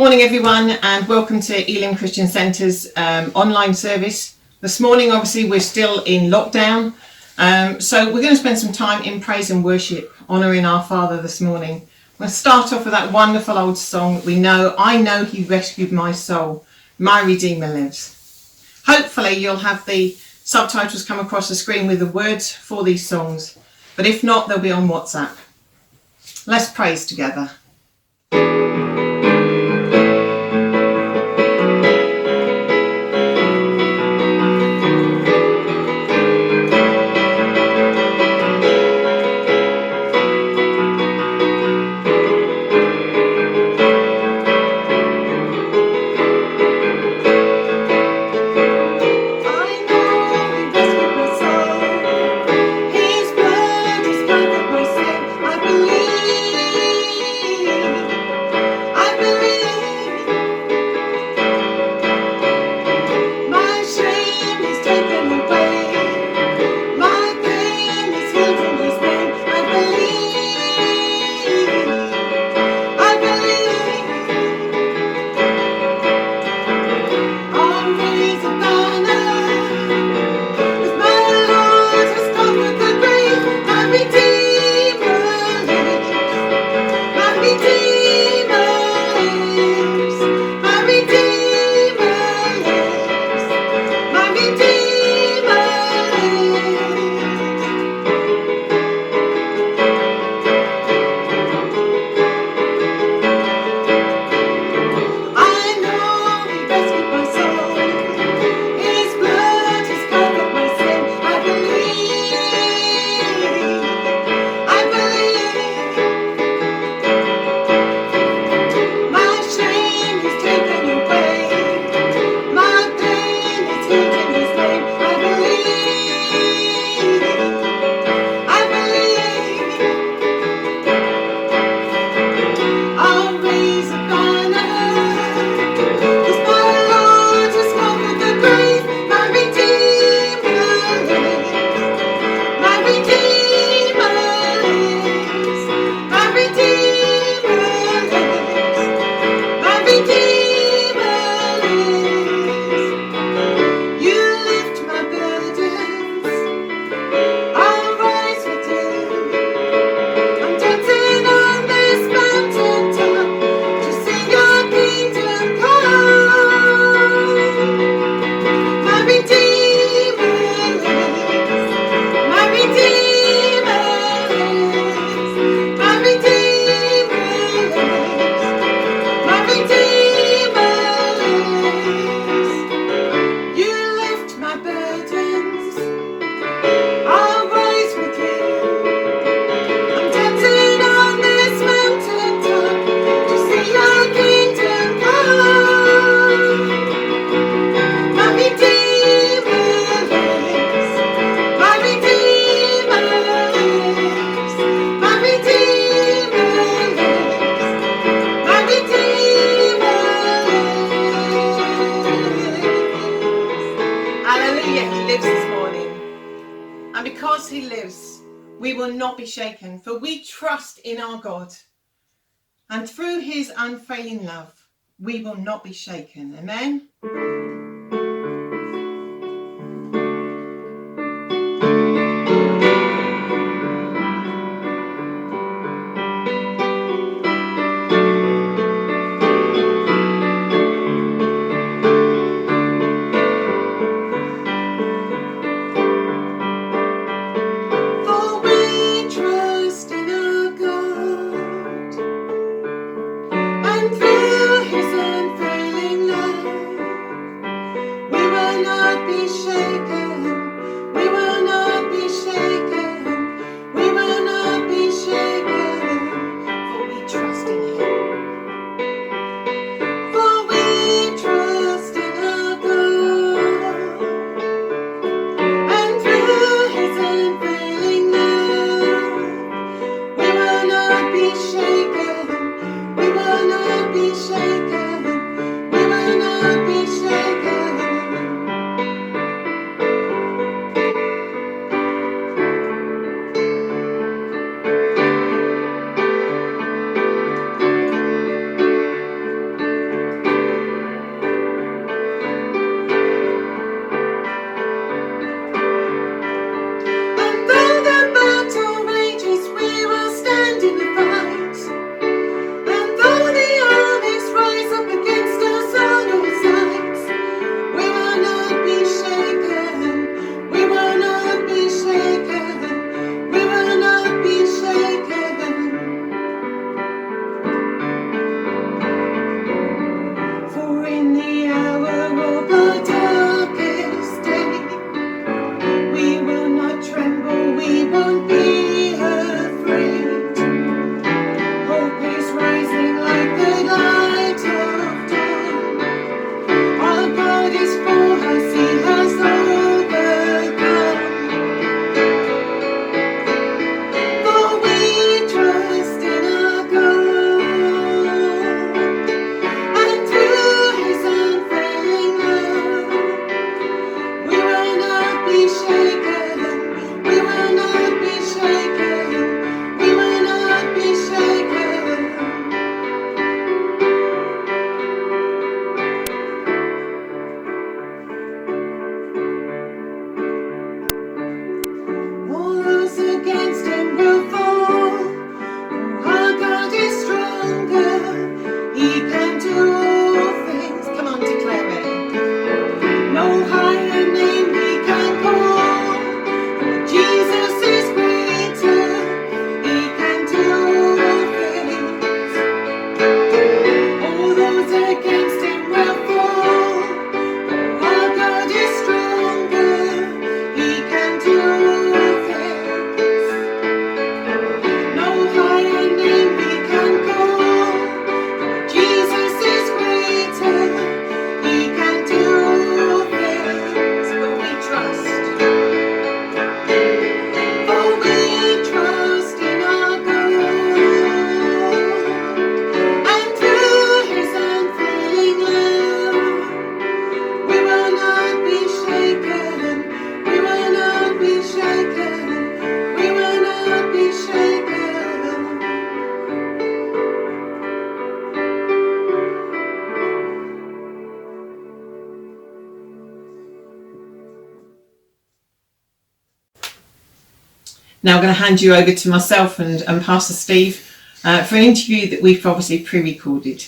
Morning everyone, and welcome to Elim Christian Centre's online service. This morning obviously we're still in lockdown, so we're going to spend some time in praise and worship, honouring our Father this morning. We'll start off with that wonderful old song that we know, I know He rescued my soul, my Redeemer lives. Hopefully you'll have the subtitles come across the screen with the words for these songs, but if not, they'll be on WhatsApp. Let's praise together. Shaken, for we trust in our God, and through his unfailing love we will not be shaken. Amen. And through his unfailing love be shaken. We will not be shaken. We will not be shaken. All those against him will fall. Our God is stronger. He can do all things. Come on, declare it. No higher name we can call. Jesus is greater. He can do all things. All those against him will fall. Our God is stronger. He can do all things. No higher name we can call. Jesus is greater. He can do all things. But we trust. Oh, we trust in our God. And through his unfailing love, we will not be shaken. We will not be shaken. We will not be shaken. Now I'm going to hand you over to myself and Pastor Steve for an interview that we've obviously pre-recorded.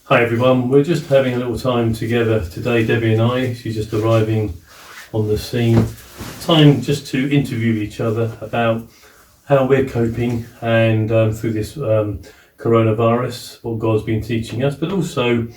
Hi everyone, we're just having a little time together today, Debbie and I. She's just arriving on the scene. Time just to interview each other about how we're coping and through this coronavirus, what God's been teaching us, but also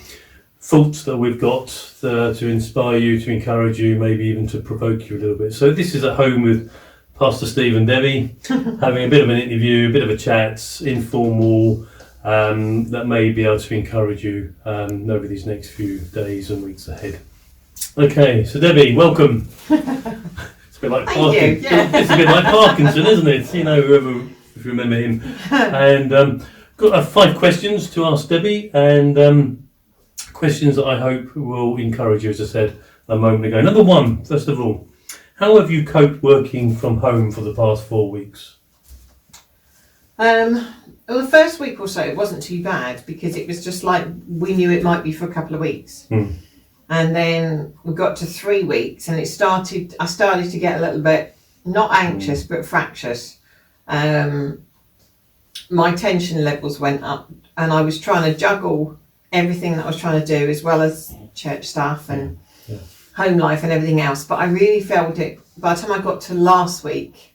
thoughts that we've got to inspire you, to encourage you, maybe even to provoke you a little bit. So this is at home with Pastor Steve and Debbie, having a bit of an interview, a bit of a chat, informal, that may be able to encourage you over these next few days and weeks ahead. Okay, so Debbie, welcome. It's a bit like Parkinson. Yeah. It's a bit like Parkinson, isn't it? You know, whoever, if you remember him. And got 5 questions to ask Debbie, and questions that I hope will encourage you, as I said a moment ago. Number 1, first of all, how have you coped working from home for the past 4 weeks? Well, the first week or so it wasn't too bad because it was just like we knew it might be for a couple of weeks. And then we got to 3 weeks and I started to get a little bit, not anxious, but fractious. My tension levels went up and I was trying to juggle everything that I was trying to do, as well as church staff and home life and everything else. But I really felt it, by the time I got to last week,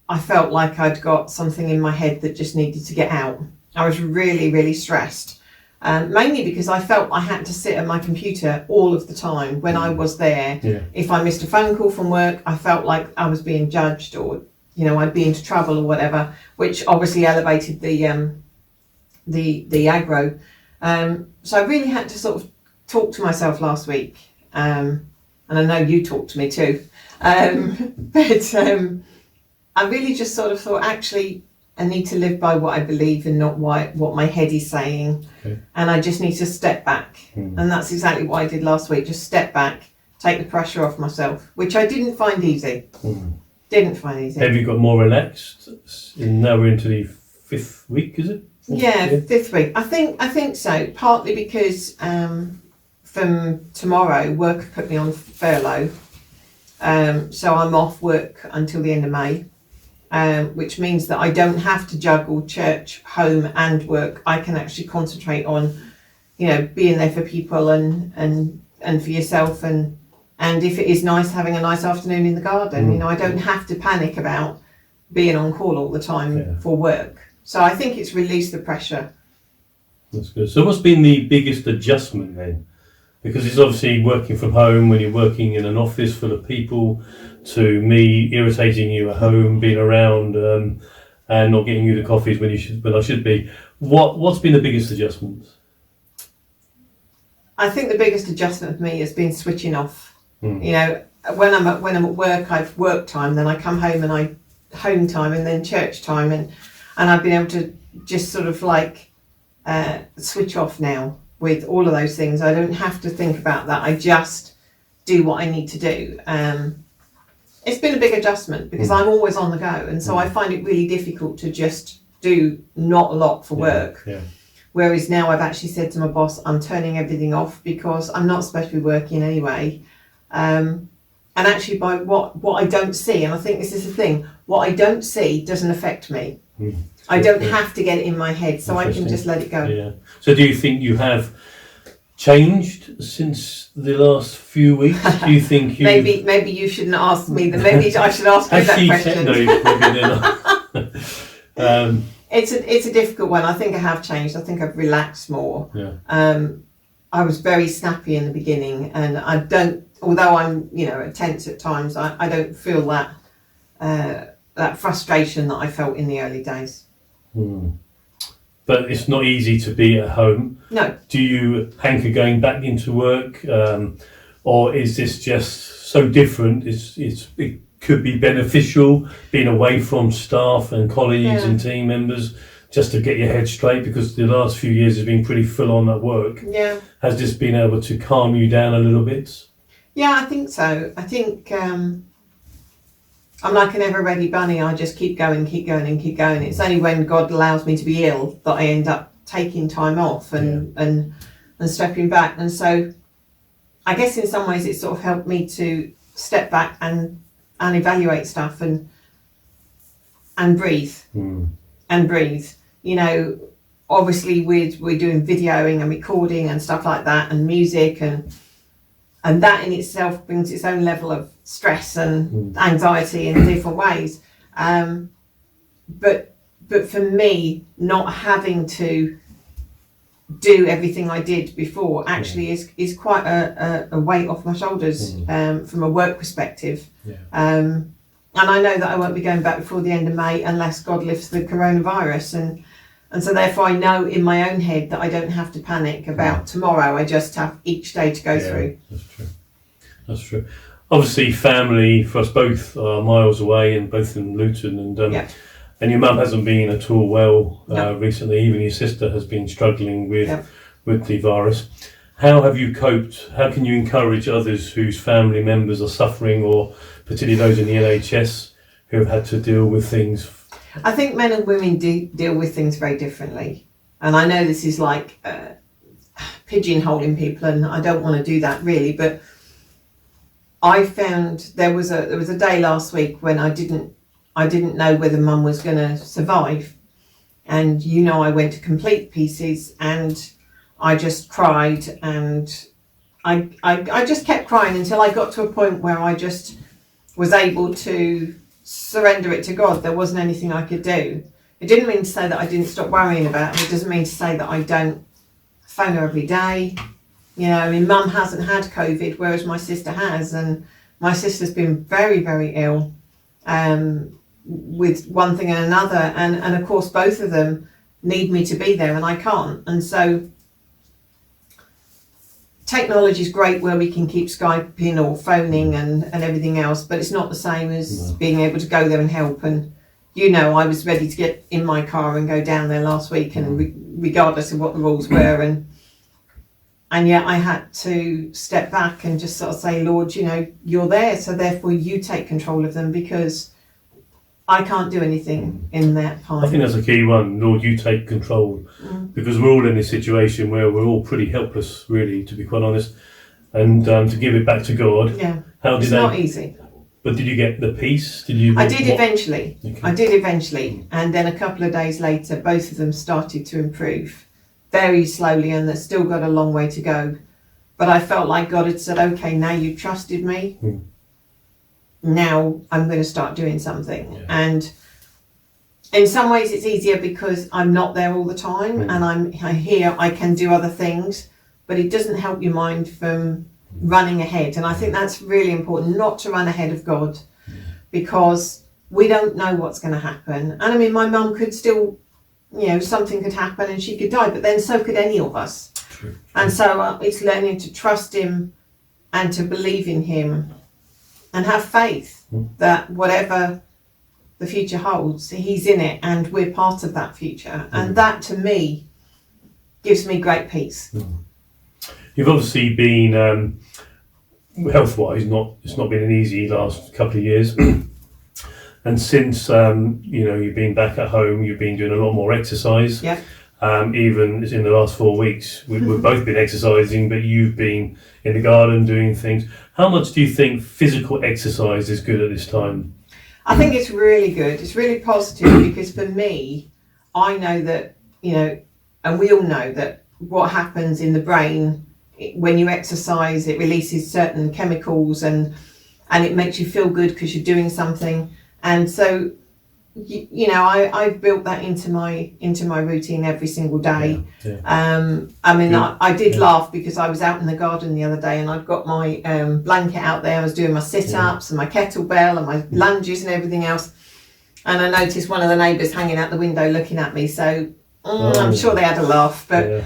I felt like I'd got something in my head that just needed to get out. I was really, really stressed. Mainly because I felt I had to sit at my computer all of the time when I was there. If I missed a phone call from work, I felt like I was being judged, or I'd be into trouble or whatever, which obviously elevated the aggro. So I really had to sort of talk to myself last week, and I know you talked to me too. But I really just sort of thought, actually, I need to live by what I believe and not what my head is saying. And I just need to step back. And that's exactly what I did last week. Just step back, take the pressure off myself, which I didn't find easy. Didn't find easy. Have you got more relaxed? Now we're into the 5th week, is it? Yeah, 5th week. I think so. Partly because from tomorrow, work have put me on furlough. So I'm off work until the end of May. Which means that I don't have to juggle church, home and work. I can actually concentrate on, being there for people and for yourself, and if it is nice, having a nice afternoon in the garden. I don't have to panic about being on call all the time for work. So I think it's released the pressure. That's good. So what's been the biggest adjustment then? Because it's obviously working from home when you're working in an office full of people, to me irritating you at home, being around and not getting you the coffees when I should be. What's been the biggest adjustment? I think the biggest adjustment for me has been switching off. When I'm at work, I've work time, then I come home and I home time, and then church time, and I've been able to just sort of like switch off now. with all of those things. I don't have to think about that. I just do what I need to do. It's been a big adjustment because I'm always on the go, and so I find it really difficult to just do not a lot for work. Yeah. Whereas now I've actually said to my boss, I'm turning everything off because I'm not supposed to be working anyway. And actually by what I don't see, and I think this is the thing, what I don't see doesn't affect me. I don't have to get it in my head, so I can just let it go. Yeah. So do you think you have changed since the last few weeks? Do you think you... maybe you shouldn't ask me that. Maybe I should ask you that question. No, maybe they're not. It's a difficult one. I think I have changed. I think I've relaxed more. Yeah. I was very snappy in the beginning, and I don't, although I'm, tense at times, I don't feel that frustration that I felt in the early days. But it's not easy to be at home. No. Do you hanker going back into work, or is this just so different? It could be beneficial being away from staff and colleagues and team members, just to get your head straight, because the last few years has been pretty full on at work. Yeah. Has this been able to calm you down a little bit? Yeah, I think so. I think I'm like an ever-ready bunny. I just keep going. It's only when God allows me to be ill that I end up taking time off and stepping back. And so I guess in some ways it sort of helped me to step back and evaluate stuff and breathe. And breathe. Obviously we're doing videoing and recording and stuff like that, and music, and that in itself brings its own level of stress and anxiety in different ways. But for me, not having to do everything I did before actually is quite a weight off my shoulders from a work perspective. And I know that I won't be going back before the end of May unless God lifts the coronavirus, and so therefore I know in my own head that I don't have to panic about tomorrow. I just have each day to go through. That's true. Obviously, family for us both are miles away, and both in Luton, and your mum hasn't been at all well recently. Even your sister has been struggling with the virus. How have you coped? How can you encourage others whose family members are suffering, or particularly those in the NHS who have had to deal with things? I think men and women do deal with things very differently. And I know this is like pigeonholing people, and I don't want to do that really, but I found there was a day last week when I didn't know whether Mum was going to survive, and I went to complete pieces, and I just cried, and I just kept crying until I got to a point where I just was able to surrender it to God. There wasn't anything I could do. It didn't mean to say that I didn't stop worrying about her. It doesn't mean to say that I don't phone her every day. Mum hasn't had COVID, whereas my sister has, and my sister's been very, very ill with one thing and another, and of course both of them need me to be there, and I can't. And so technology is great where we can keep Skyping or phoning and everything else, but it's not the same as being able to go there and help. And I was ready to get in my car and go down there last week, and regardless of what the rules were, and yet I had to step back and just sort of say, Lord, you're there, so therefore you take control of them, because I can't do anything in that time. I think that's a key one, Lord, you take control, because we're all in this situation where we're all pretty helpless, really, to be quite honest, and to give it back to God. It's not easy. But did you get the peace? I did eventually. Okay. I did eventually, and then a couple of days later, both of them started to improve. Very slowly, and they've still got a long way to go. But I felt like God had said, okay, now you trusted me. Now I'm going to start doing something. And in some ways it's easier because I'm not there all the time, and I'm here, I can do other things, but it doesn't help your mind from running ahead. And I think that's really important, not to run ahead of God, because we don't know what's going to happen. And I mean, my mum could still, something could happen and she could die, but then so could any of us. True. And so it's learning to trust him and to believe in him and have faith that whatever the future holds, he's in it and we're part of that future. And that to me gives me great peace. You've obviously been health-wise, it's not been an easy last couple of years. And since you've been back at home, you've been doing a lot more exercise. Yeah. Even in the last 4 weeks, we've both been exercising, but you've been in the garden doing things. How much do you think physical exercise is good at this time? I think it's really good. It's really positive because for me, I know that, and we all know that what happens in the brain when you exercise, it releases certain chemicals and it makes you feel good because you're doing something. And so, I've built that into my routine every single day. Yeah. I did laugh because I was out in the garden the other day and I'd got my blanket out there. I was doing my sit-ups and my kettlebell and my lunges and everything else. And I noticed one of the neighbours hanging out the window looking at me. So I'm sure they had a laugh. But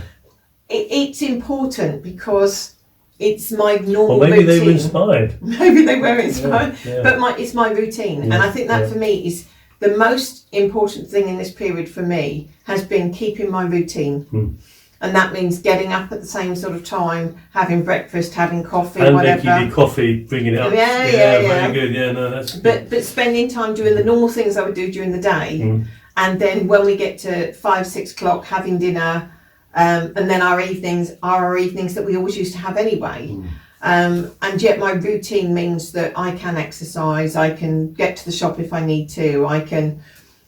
it's important because it's my normal routine. Maybe routine. they were inspired. Maybe they were inspired. Yeah. But it's my routine. And I think that for me is the most important thing in this period for me has been keeping my routine. And that means getting up at the same sort of time, having breakfast, having coffee, and whatever. making your coffee, bringing it up. Yeah. Very good. Yeah, no, that's good. But spending time doing the normal things I would do during the day. And then when we get to 5, 6 o'clock, having dinner, and then our evenings are our evenings that we always used to have anyway. And yet my routine means that I can exercise, I can get to the shop if I need to, I can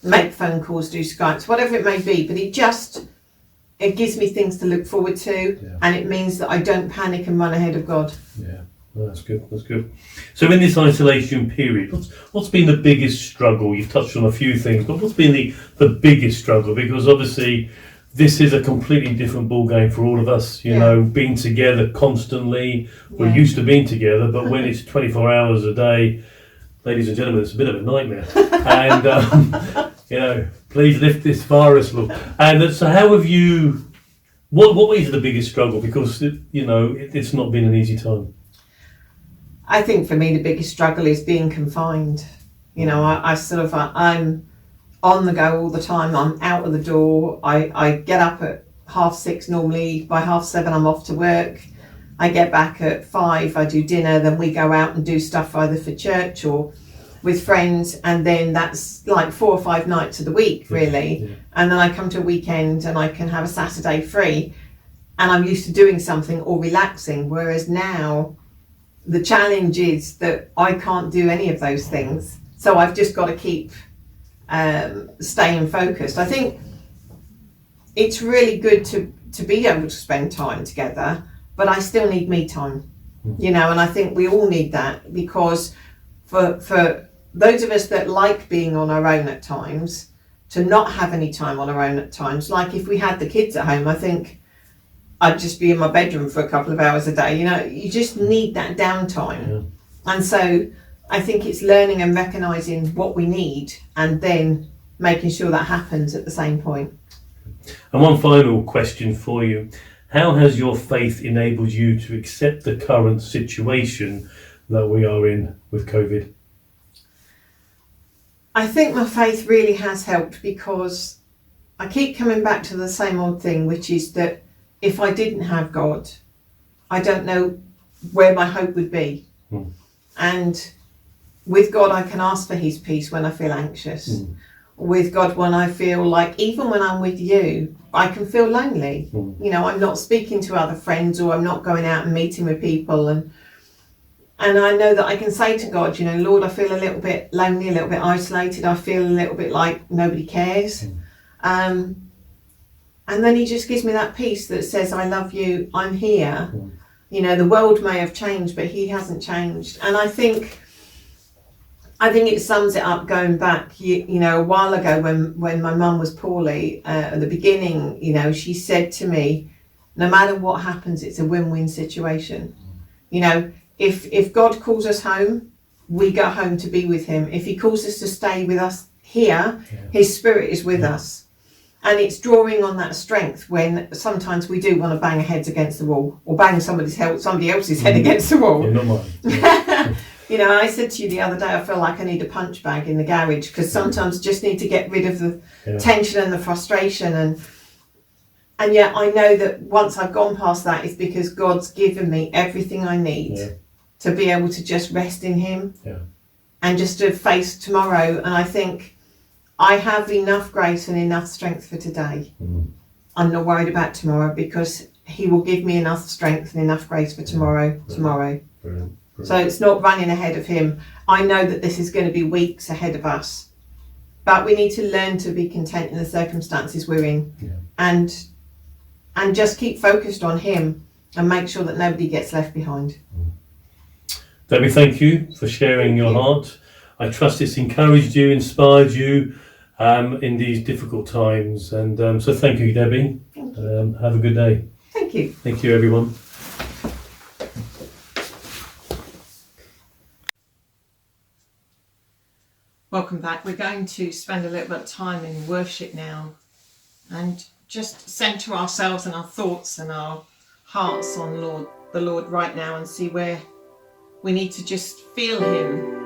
make phone calls, do Skypes, whatever it may be, but it gives me things to look forward to, and it means that I don't panic and run ahead of God. Yeah, well, that's good. So in this isolation period, what's been the biggest struggle? You've touched on a few things, but what's been the biggest struggle? Because obviously this is a completely different ball game for all of us, being together constantly. We're used to being together, but when it's 24 hours a day, ladies and gentlemen, it's a bit of a nightmare. And, please lift this virus, Lord. And so how have you, what is the biggest struggle? Because, it's not been an easy time. I think for me, the biggest struggle is being confined. I'm on the go all the time. I'm out of the door. I get up at 6:30 normally. By 7:30 I'm off to work. I get back at 5, I do dinner, then we go out and do stuff either for church or with friends, and then that's like 4 or 5 nights of the week really. And then I come to a weekend and I can have a Saturday free and I'm used to doing something or relaxing, whereas now the challenge is that I can't do any of those things, so I've just got to keep staying focused. I think it's really good to be able to spend time together, but I still need me time, and I think we all need that, because for those of us that like being on our own at times, to not have any time on our own at times, like if we had the kids at home, I think I'd just be in my bedroom for a couple of hours a day. You just need that downtime. And so I think it's learning and recognising what we need and then making sure that happens at the same point. And one final question for you. How has your faith enabled you to accept the current situation that we are in with COVID? I think my faith really has helped, because I keep coming back to the same old thing, which is that if I didn't have God, I don't know where my hope would be. And with God, I can ask for his peace when I feel anxious. With God, when I feel like, even when I'm with you, I can feel lonely. I'm not speaking to other friends, or I'm not going out and meeting with people. And I know that I can say to God, Lord, I feel a little bit lonely, a little bit isolated. I feel a little bit like nobody cares. And then he just gives me that peace that says, I love you, I'm here. The world may have changed, but he hasn't changed. And I think it sums it up going back, a while ago when my mum was poorly, at the beginning, she said to me, no matter what happens, it's a win-win situation. If God calls us home, we go home to be with him. If he calls us to stay with us here, his spirit is with us. And it's drawing on that strength when sometimes we do want to bang our heads against the wall, or bang somebody else's head against the wall. Not mine. I said to you the other day, I feel like I need a punch bag in the garage, because sometimes just need to get rid of the tension and the frustration. And yet I know that once I've gone past that, it's because God's given me everything I need to be able to just rest in him and just to face tomorrow. And I think I have enough grace and enough strength for today. I'm not worried about tomorrow because he will give me enough strength and enough grace for tomorrow. Brilliant. So it's not running ahead of him. I know that this is going to be weeks ahead of us, but we need to learn to be content in the circumstances we're in and just keep focused on him and make sure that nobody gets left behind. Debbie, thank you for sharing your heart. I trust it's encouraged you, inspired you in these difficult times. And so thank you, Debbie. Thank you. Have a good day. Thank you. Thank you, everyone. Welcome back. We're going to spend a little bit of time in worship now and just centre ourselves and our thoughts and our hearts on the Lord right now and see where we need to just feel him.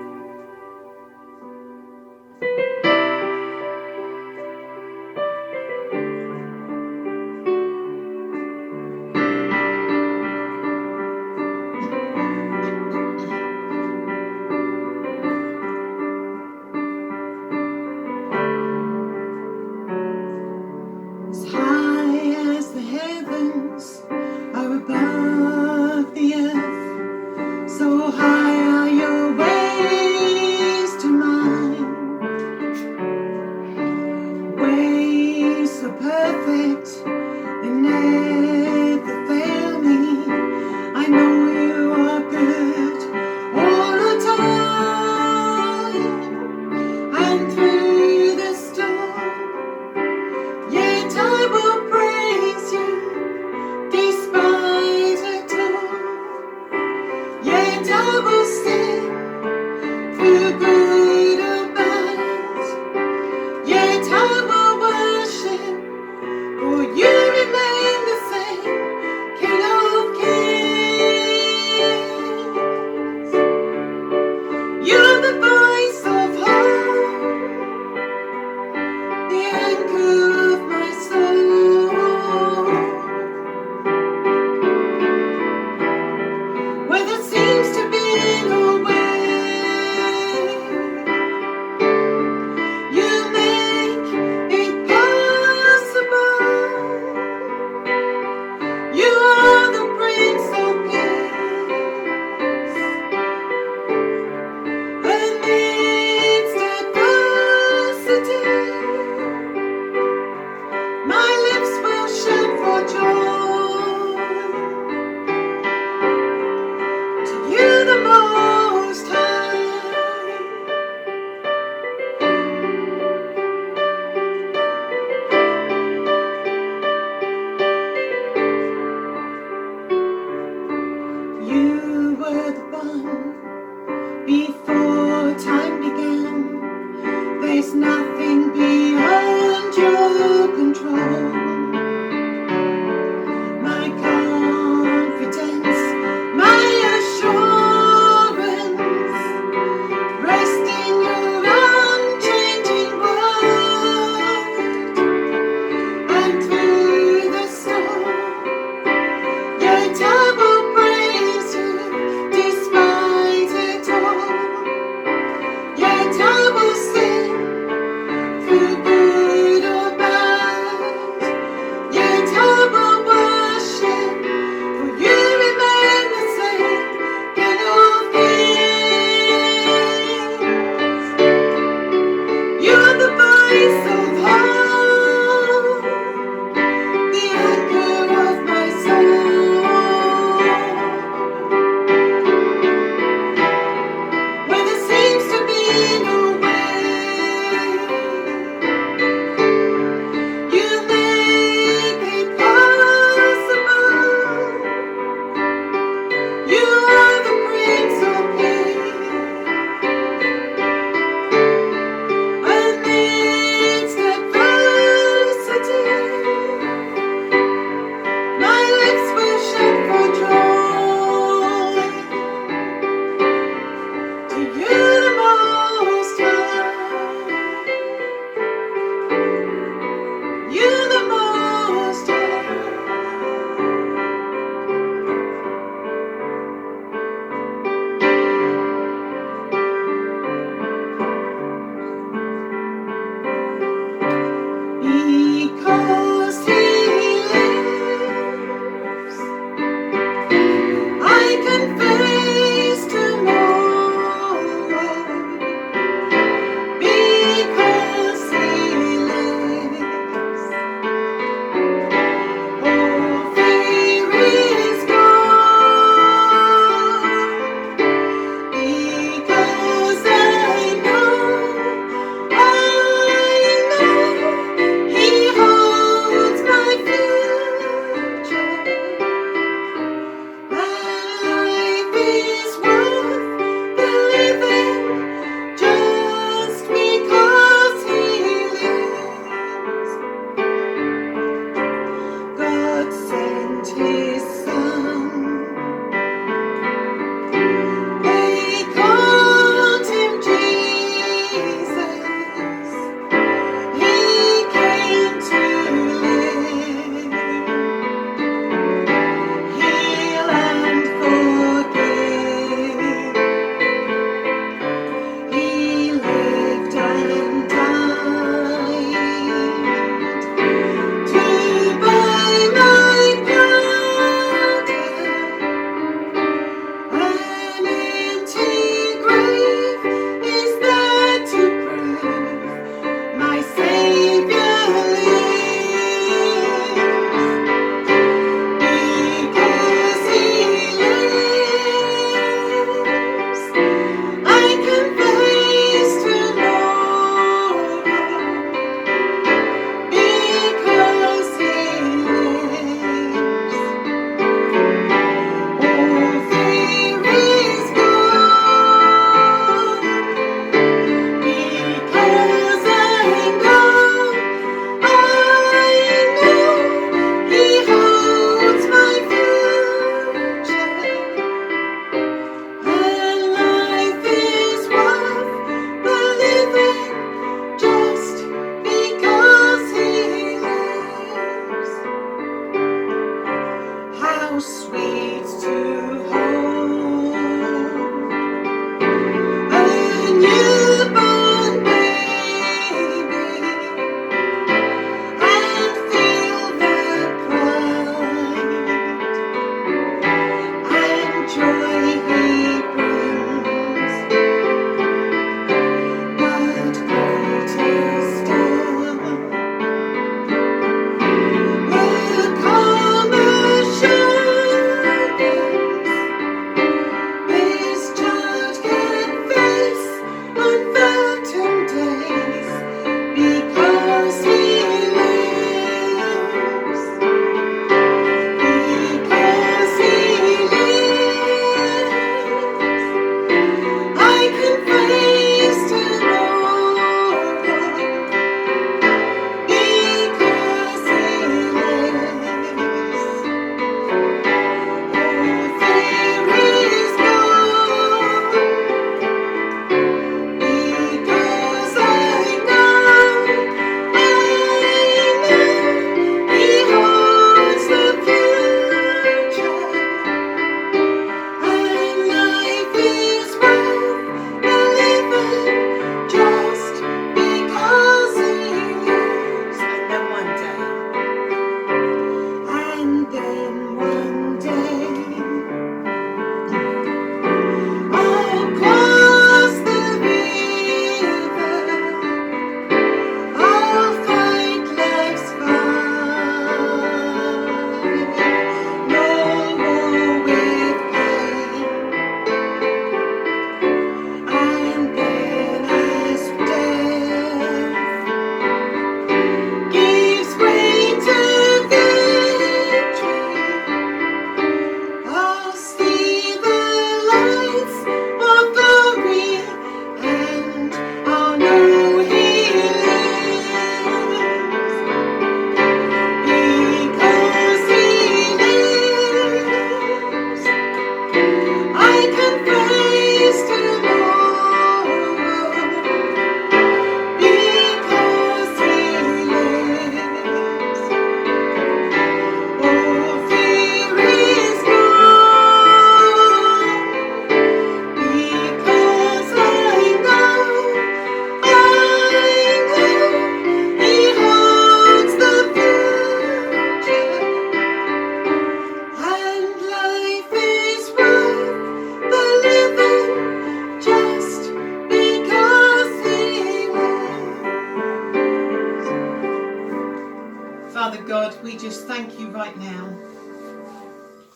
just thank you right now.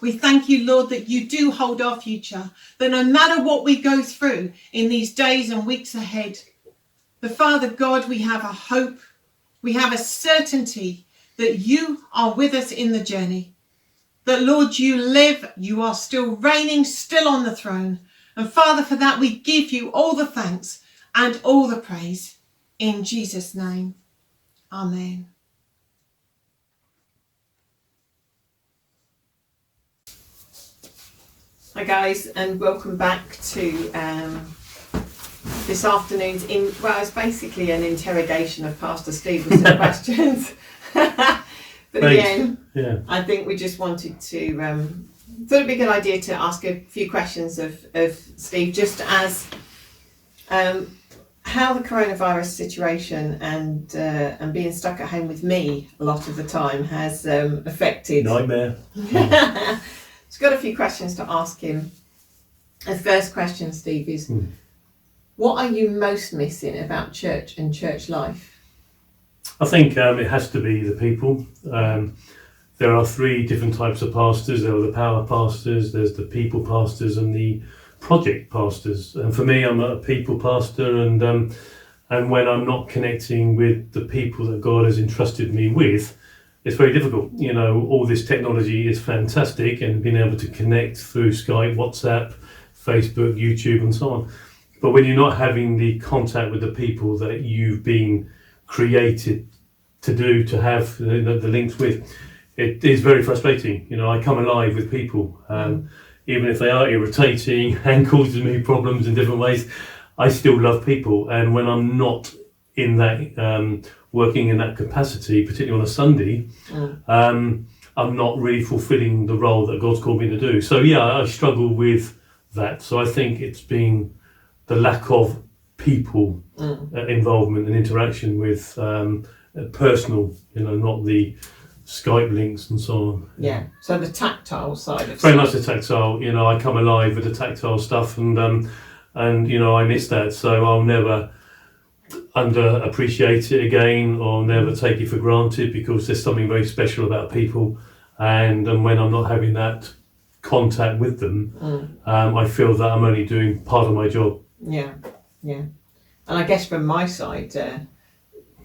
We thank you, Lord, that you do hold our future, that no matter what we go through in these days and weeks ahead, the Father God, we have a hope, we have a certainty that you are with us in the journey. That, Lord, you live, you are still reigning, still on the throne. And Father, for that we give you all the thanks and all the praise. In Jesus' name, amen. Hi guys, and welcome back to this afternoon's it's basically an interrogation of Pastor Steve with some questions. But again, I think we just wanted to thought it'd be a good idea to ask a few questions of Steve, just as how the coronavirus situation and being stuck at home with me a lot of the time has affected. Nightmare. He's got a few questions to ask him. The first question, Steve, is what are you most missing about church and church life? I think it has to be the people. There are three different types of pastors. There are the power pastors, there's the people pastors, and the project pastors. And for me, I'm a people pastor, and when I'm not connecting with the people that God has entrusted me with, it's very difficult. You know, all this technology is fantastic, and being able to connect through Skype, WhatsApp, Facebook, YouTube, and so on. But when you're not having the contact with the people that you've been created to have the links with, it is very frustrating. You know, I come alive with people, even if they are irritating and causing me problems in different ways. I still love people, and when I'm not in that working in that capacity, particularly on a Sunday, I'm not really fulfilling the role that God's called me to do. So yeah, I struggle with that. So I think it's been the lack of people involvement and interaction with personal, you know, not the Skype links and so on. Yeah. So the tactile side of very much the tactile. You know, I come alive with the tactile stuff, and you know, I miss that. So I'll never underappreciate it again, or never take it for granted, because there's something very special about people, and when I'm not having that contact with them, I feel that I'm only doing part of my job. Yeah. And I guess from my side,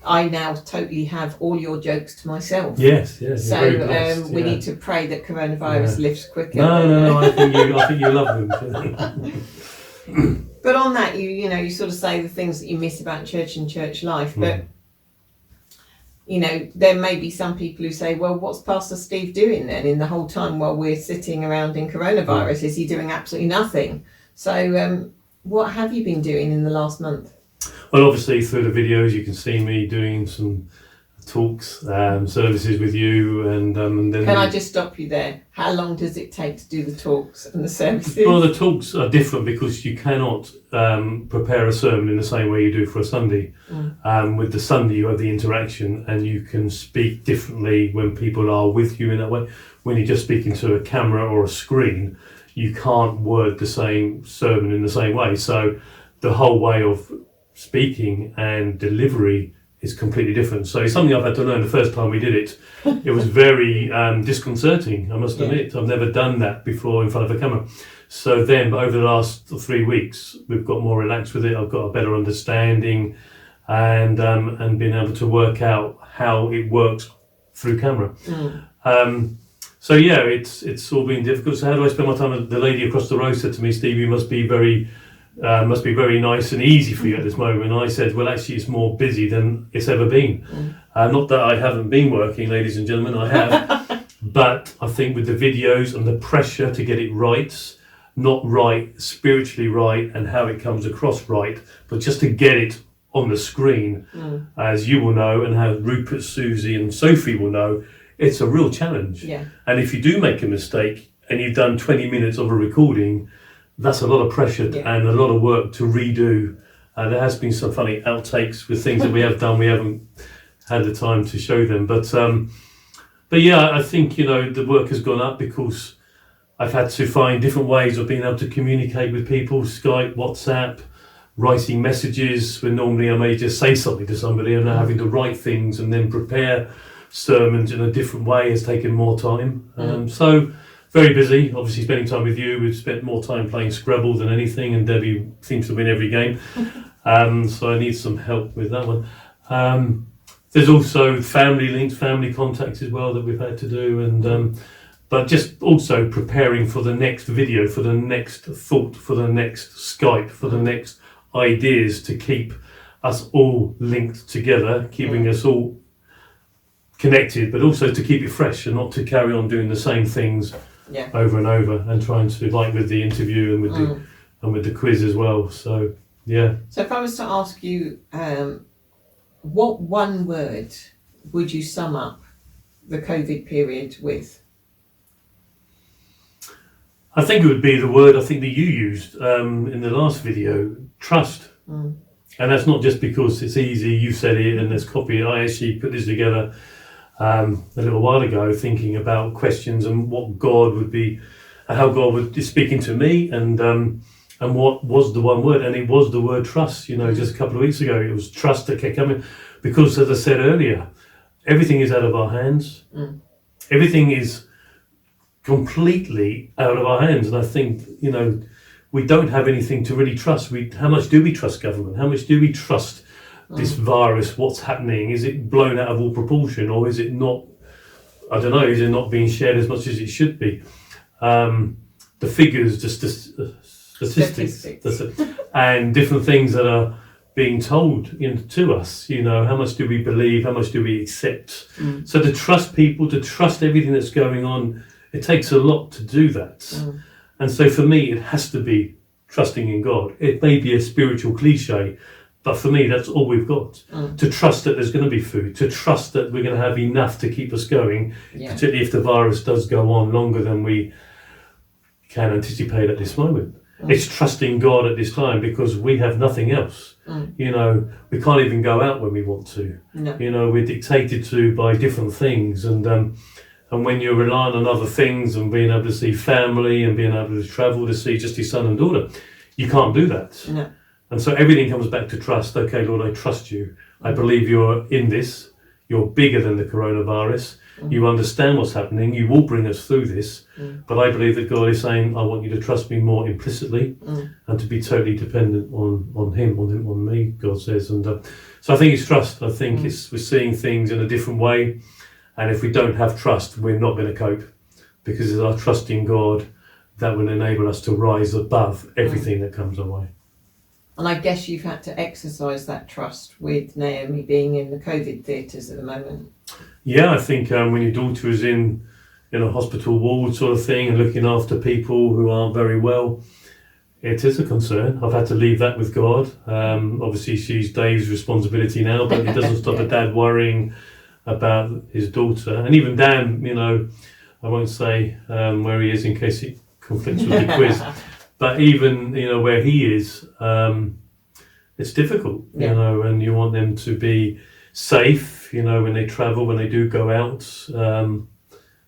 I now totally have all your jokes to myself. Yes. So we need to pray that coronavirus lifts quicker. No. I think you love them. But on that, you sort of say the things that you miss about church and church life. But you know, there may be some people who say, well, what's Pastor Steve doing then in the whole time while we're sitting around in coronavirus? Is he doing absolutely nothing? So what have you been doing in the last month? Well, obviously through the videos you can see me doing some talks, services with you, and then... Can I just stop you there? How long does it take to do the talks and the services? Well, the talks are different because you cannot prepare a sermon in the same way you do for a Sunday. With the Sunday you have the interaction, and you can speak differently when people are with you in that way. When you're just speaking to a camera or a screen, you can't word the same sermon in the same way. So the whole way of speaking and delivery is completely different. So it's something I've had to learn. The first time we did it, it was very disconcerting, I must admit. I've never done that before in front of a camera. So then, but over the last 3 weeks, we've got more relaxed with it. I've got a better understanding, and being able to work out how it works through camera. So yeah, it's all been difficult. So how do I spend my time? The lady across the road said to me, Steve, you must be very nice and easy for you at this moment. And I said, well, actually, it's more busy than it's ever been. Not that I haven't been working, ladies and gentlemen, I have. But I think with the videos and the pressure to get it right, not right, spiritually right, and how it comes across right, but just to get it on the screen, as you will know, and how Rupert, Susie and Sophie will know, it's a real challenge. Yeah. And if you do make a mistake and you've done 20 minutes of a recording, that's a lot of pressure and a lot of work to redo. There has been some funny outtakes with things that we have done. We haven't had the time to show them. But yeah, I think, you know, the work has gone up because I've had to find different ways of being able to communicate with people, Skype, WhatsApp, writing messages, when normally I may just say something to somebody, and now having to write things and then prepare sermons in a different way has taken more time. So very busy, obviously spending time with you. We've spent more time playing Scrabble than anything, and Debbie seems to win every game. So I need some help with that one. There's also family links, family contacts as well that we've had to do, and but just also preparing for the next video, for the next thought, for the next Skype, for the next ideas to keep us all linked together, keeping us all connected, but also to keep it fresh and not to carry on doing the same things over and over, and trying to, like with the interview and with the quiz as well. So yeah. So if I was to ask you, what one word would you sum up the COVID period with? I think it would be the word I think that you used in the last video, trust. And that's not just because it's easy, you said it and there's copy. I actually put this together a little while ago, thinking about questions and what God would be, how God would be speaking to me, and what was the one word, and it was the word trust. Just a couple of weeks ago, it was trust that kept coming, because as I said earlier, everything is out of our hands. Everything is completely out of our hands, and I think we don't have anything to really trust. How much do we trust government? How much do we trust this virus? What's happening? Is it blown out of all proportion, or is it not? I don't know. Is it not being shared as much as it should be? The figures, just the statistics, and different things that are being told to us. How much do we believe? How much do we accept? So to trust people, to trust everything that's going on, it takes a lot to do that. And so for me, it has to be trusting in God. It may be a spiritual cliche, but for me, that's all we've got. To trust that there's going to be food, to trust that we're going to have enough to keep us going, particularly if the virus does go on longer than we can anticipate at this moment. It's trusting God at this time, because we have nothing else. We can't even go out when we want to. We're dictated to by different things, and when you're relying on other things and being able to see family and being able to travel to see just your son and daughter, you can't do that. And so everything comes back to trust. Okay, Lord, I trust you. I believe you're in this. You're bigger than the coronavirus. You understand what's happening. You will bring us through this. But I believe that God is saying, I want you to trust me more implicitly and to be totally dependent on him, on me, God says. And so I think it's trust. I think we're seeing things in a different way. And if we don't have trust, we're not going to cope, because it's our trust in God that will enable us to rise above everything that comes our way. And I guess you've had to exercise that trust with Naomi being in the COVID theatres at the moment. Yeah, I think when your daughter is in a hospital ward sort of thing and looking after people who aren't very well, it is a concern. I've had to leave that with God. Obviously, she's Dave's responsibility now, but it doesn't stop a dad worrying about his daughter. And even Dan, I won't say where he is in case it conflicts with the quiz, but even where he is, it's difficult, and you want them to be safe, when they travel, when they do go out.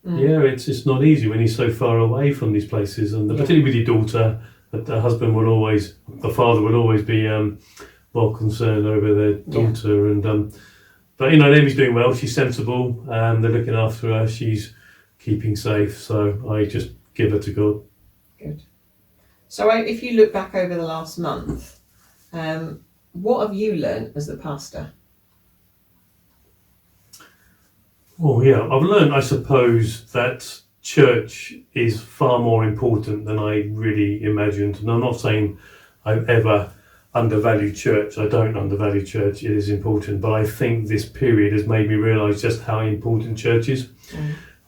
It's not easy when he's so far away from these places, and particularly with your daughter, the husband will always, the father will always be well concerned over their daughter. And but Naomi's doing well. She's sensible. They're looking after her. She's keeping safe. So I just give her to God. Good. So if you look back over the last month, what have you learned as the pastor? Well, I've learned, I suppose, that church is far more important than I really imagined. And I'm not saying I've ever undervalued church. I don't undervalue church. It is important. But I think this period has made me realise just how important church is.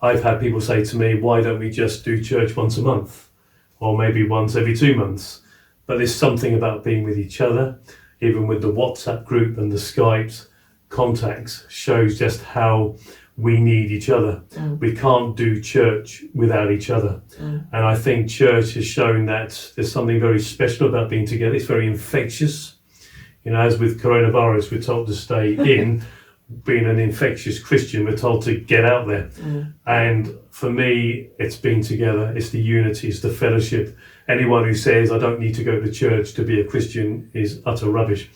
I've had people say to me, why don't we just do church once a month? Or maybe once every 2 months? But there's something about being with each other, even with the WhatsApp group and the Skype contacts, shows just how we need each other. We can't do church without each other. And I think church has shown that there's something very special about being together. It's very infectious. As with coronavirus, we're told to stay in. Being an infectious Christian, we're told to get out there. And for me, it's being together. It's the unity, it's the fellowship. Anyone who says, I don't need to go to church to be a Christian is utter rubbish.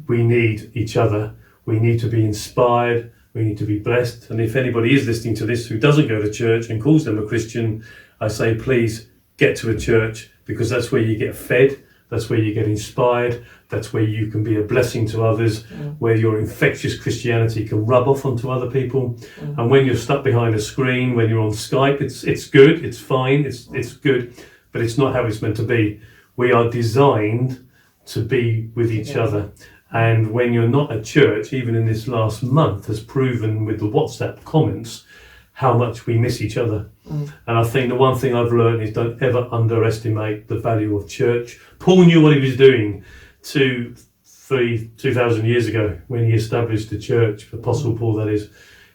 We need each other. We need to be inspired. We need to be blessed. And if anybody is listening to this who doesn't go to church and calls them a Christian, I say, please get to a church, because that's where you get fed, that's where you get inspired, that's where you can be a blessing to others, where your infectious Christianity can rub off onto other people. And when you're stuck behind a screen, when you're on Skype, it's good, it's fine, it's good, but it's not how it's meant to be. We are designed to be with each other. And when you're not at church, even in this last month, has proven with the WhatsApp comments how much we miss each other. And I think the one thing I've learned is don't ever underestimate the value of church. Paul knew what he was doing 2,000 years ago when he established the church, Apostle Paul that is.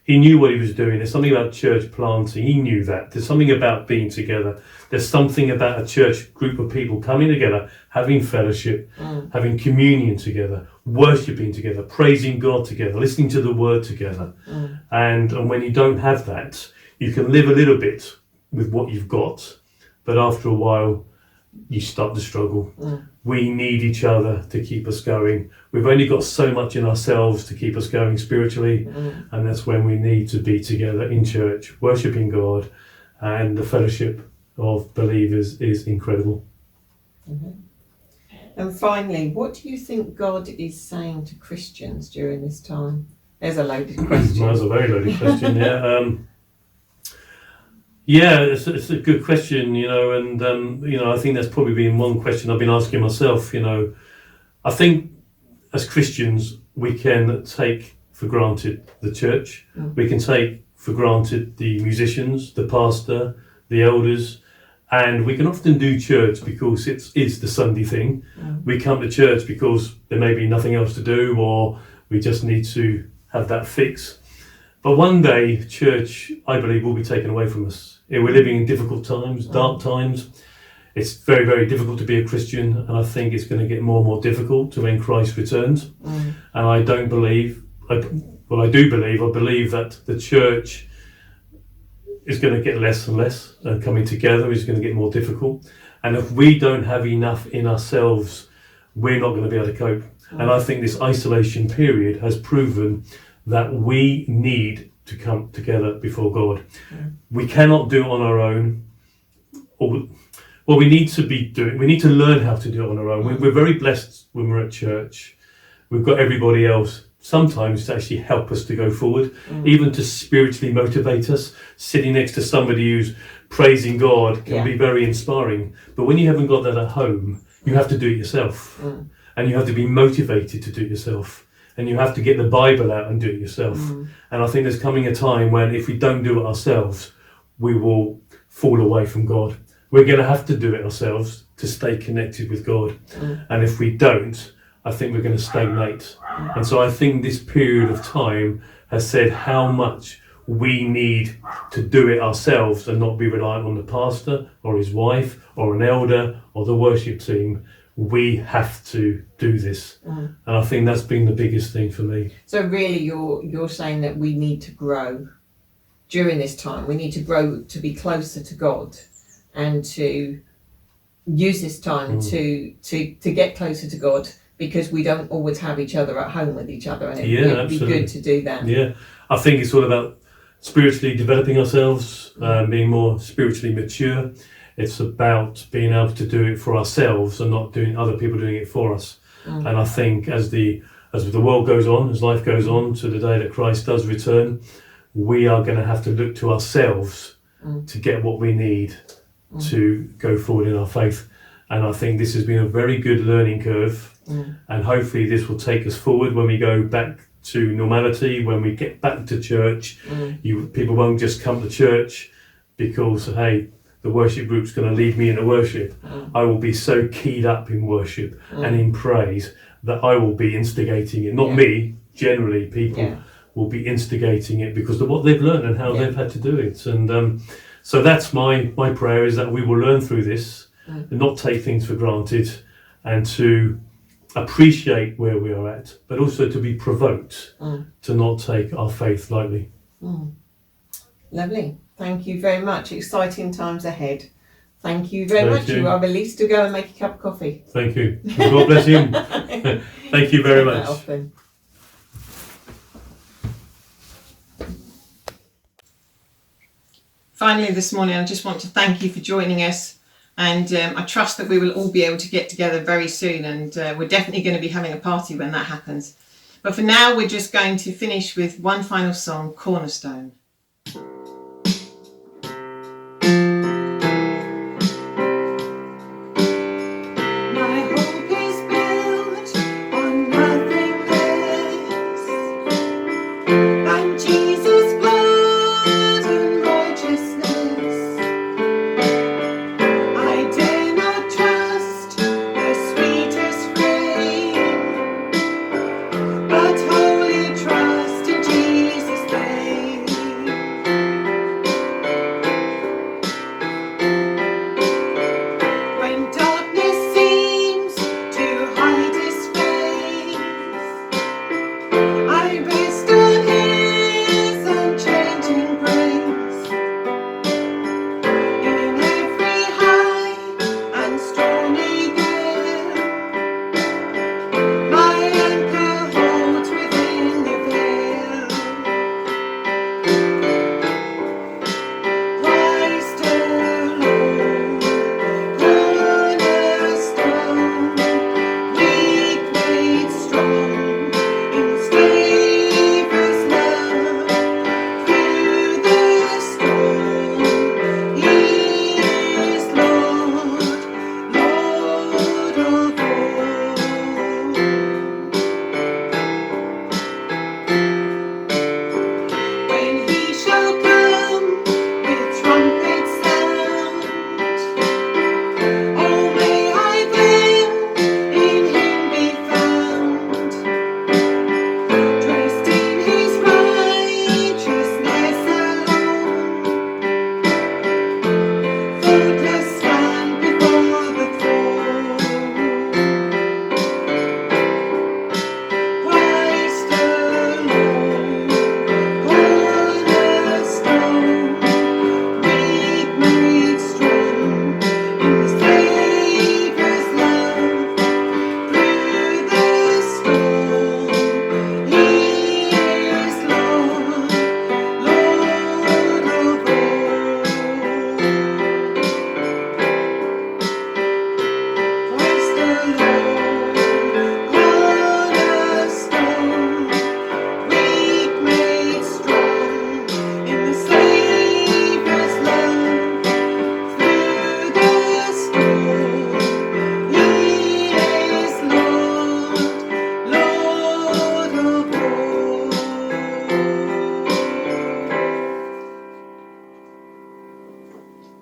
He knew what he was doing. There's something about church planting. He knew that. There's something about being together. There's something about a church group of people coming together, having fellowship, having communion together, worshipping together, praising God together, listening to the word together. And when you don't have that, you can live a little bit with what you've got, but after a while, you start to struggle. We need each other to keep us going. We've only got so much in ourselves to keep us going spiritually, and that's when we need to be together in church, worshipping God, and the fellowship of believers is incredible. And finally, what do you think God is saying to Christians during this time? There's a loaded question. That's a very loaded question, yeah. Yeah, it's a good question, and I think that's probably been one question I've been asking myself. I think as Christians we can take for granted the church, we can take for granted the musicians, the pastor, the elders, and we can often do church because it's the Sunday thing. We come to church because there may be nothing else to do, or we just need to have that fix. But one day, church, I believe, will be taken away from us. We're living in difficult times, dark times. It's very, very difficult to be a Christian, and I think it's going to get more and more difficult to when Christ returns. And I do believe that the church is going to get less and less, and coming together is going to get more difficult. And if we don't have enough in ourselves, we're not going to be able to cope. And I think this isolation period has proven that we need to come together before God. We cannot do it on our own. We need to learn how to do it on our own. We're very blessed when we're at church. We've got everybody else sometimes to actually help us to go forward, even to spiritually motivate us. Sitting next to somebody who's praising God can be very inspiring. But when you haven't got that at home, you have to do it yourself. And you have to be motivated to do it yourself. And you have to get the Bible out and do it yourself. And I think there's coming a time when if we don't do it ourselves, we will fall away from God. We're going to have to do it ourselves to stay connected with God. And if we don't, I think we're going to stagnate. And so I think this period of time has said how much we need to do it ourselves and not be reliant on the pastor or his wife or an elder or the worship team. We have to do this, and I think that's been the biggest thing for me. So really, you're saying that we need to grow during this time. We need to grow to be closer to God, and to use this time to get closer to God, because we don't always have each other at home with each other, and it would be good to do that. Yeah, I think it's all about spiritually developing ourselves, being more spiritually mature. It's about being able to do it for ourselves and not doing other people doing it for us. And I think as the world goes on, as life goes on to the day that Christ does return, we are going to have to look to ourselves to get what we need to go forward in our faith. And I think this has been a very good learning curve, and hopefully this will take us forward when we go back to normality, when we get back to church. People won't just come to church because, hey, the worship group's going to lead me into worship. I will be so keyed up in worship and in praise that I will be instigating it. Not me, generally people will be instigating it because of what they've learned and how they've had to do it. And so that's my prayer, is that we will learn through this and not take things for granted, and to appreciate where we are at, but also to be provoked to not take our faith lightly. Lovely. Thank you very much. Exciting times ahead. Thank you very much. You are released to go and make a cup of coffee. Thank you. God bless you. Thank you very much. finally this morning, I just want to thank you for joining us. And I trust that we will all be able to get together very soon, and we're definitely going to be having a party when that happens. But for now, we're just going to finish with one final song, Cornerstone.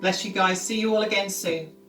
Bless you guys. See you all again soon.